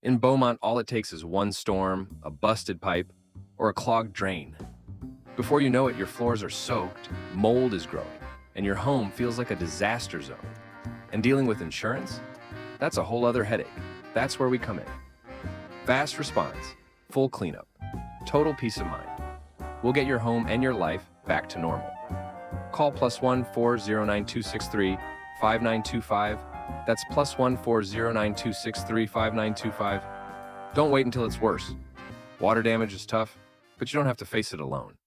In Beaumont, all it takes is one storm, a busted pipe, or a clogged drain. Before you know it, your floors are soaked, mold is growing, and your home feels like a disaster zone. And dealing with insurance? That's a whole other headache. That's where we come in. Fast response, full cleanup, total peace of mind. We'll get your home and your life back to normal. Call +1 409263 5925. That's +1 409263 5925. Don't wait until it's worse. Water damage is tough, but you don't have to face it alone.